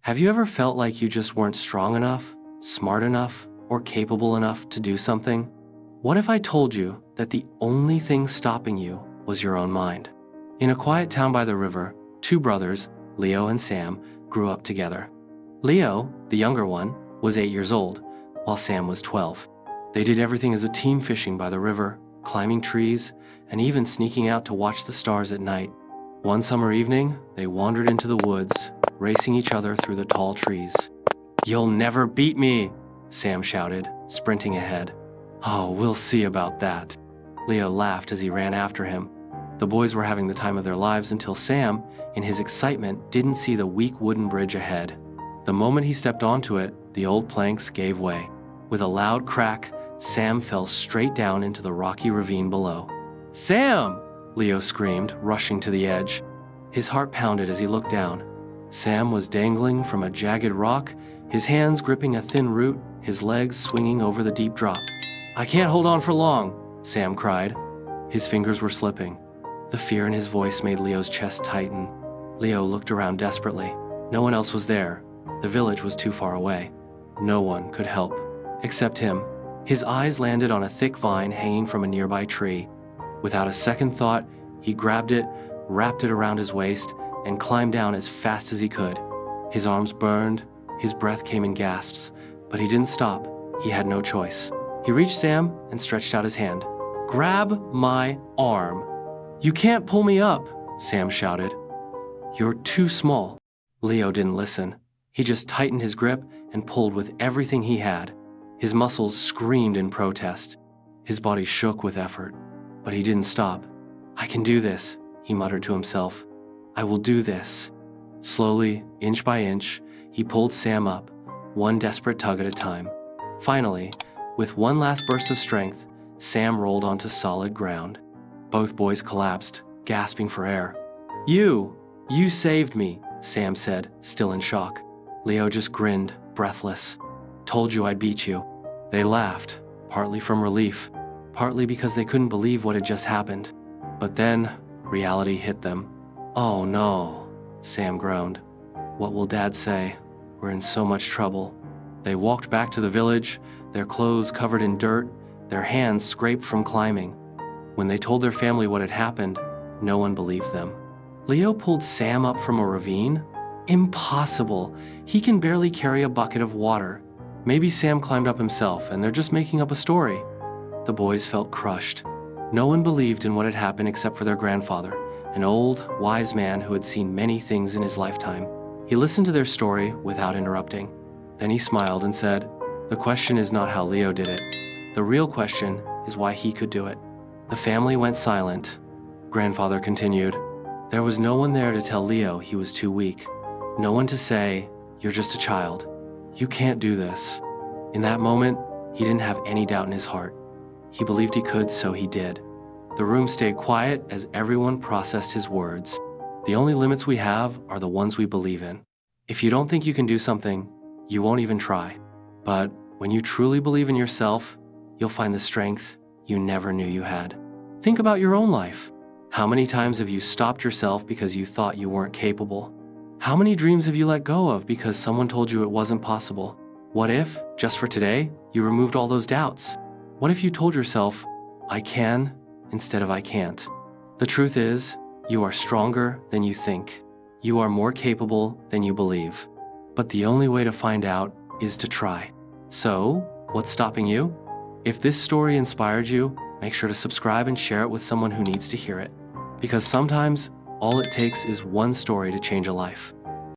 Have you ever felt like you just weren't strong enough, smart enough, or capable enough to do something? What if I told you that the only thing stopping you was your own mind? In a quiet town by the river, two brothers, Leo and Sam, grew up together. Leo, the younger one, was 8 years old, while Sam was 12. They did everything as a team, fishing by the river, climbing trees, and even sneaking out to watch the stars at night. One summer evening, they wandered into the woods, racing each other through the tall trees. "You'll never beat me," Sam shouted, sprinting ahead. "Oh, we'll see about that." Leo laughed as he ran after him. The boys were having the time of their lives until Sam, in his excitement, didn't see the weak wooden bridge ahead. The moment he stepped onto it, the old planks gave way. With a loud crack, Sam fell straight down into the rocky ravine below. "Sam!" Leo screamed, rushing to the edge. His heart pounded as he looked down. Sam was dangling from a jagged rock, his hands gripping a thin root, his legs swinging over the deep drop. "I can't hold on for long," Sam cried. His fingers were slipping. The fear in his voice made Leo's chest tighten. Leo looked around desperately. No one else was there. The village was too far away. No one could help, except him. His eyes landed on a thick vine hanging from a nearby tree. Without a second thought, he grabbed it, wrapped it around his waist, and climbed down as fast as he could. His arms burned, his breath came in gasps, but he didn't stop. He had no choice. He reached Sam and stretched out his hand. "Grab my arm." "You can't pull me up," Sam shouted. "You're too small." Leo didn't listen. He just tightened his grip and pulled with everything he had. His muscles screamed in protest. His body shook with effort, but he didn't stop. "I can do this," he muttered to himself. "I will do this." Slowly, inch by inch, he pulled Sam up, one desperate tug at a time. Finally, with one last burst of strength, Sam rolled onto solid ground. Both boys collapsed, gasping for air. You saved me," Sam said, still in shock. Leo just grinned, breathless. "Told you I'd beat you." They laughed, partly from relief, partly because they couldn't believe what had just happened. But then, reality hit them. "Oh no," Sam groaned. "What will Dad say? We're in so much trouble." They walked back to the village, their clothes covered in dirt, their hands scraped from climbing. When they told their family what had happened, no one believed them. "Leo pulled Sam up from a ravine? Impossible. He can barely carry a bucket of water. Maybe Sam climbed up himself and they're just making up a story." The boys felt crushed. No one believed in what had happened except for their grandfather, an old, wise man who had seen many things in his lifetime. He listened to their story without interrupting. Then he smiled and said, "The question is not how Leo did it. The real question is why he could do it." The family went silent. Grandfather continued, "There was no one there to tell Leo he was too weak. No one to say, 'You're just a child. You can't do this.' In that moment, he didn't have any doubt in his heart. He believed he could, so he did." The room stayed quiet as everyone processed his words. The only limits we have are the ones we believe in. If you don't think you can do something, you won't even try. But when you truly believe in yourself, you'll find the strength you never knew you had. Think about your own life. How many times have you stopped yourself because you thought you weren't capable? How many dreams have you let go of because someone told you it wasn't possible? What if, just for today, you removed all those doubts? What if you told yourself, "I can," instead of "I can't"? The truth is, you are stronger than you think. You are more capable than you believe. But the only way to find out is to try. So, what's stopping you? If this story inspired you, make sure to subscribe and share it with someone who needs to hear it. Because sometimes, all it takes is one story to change a life.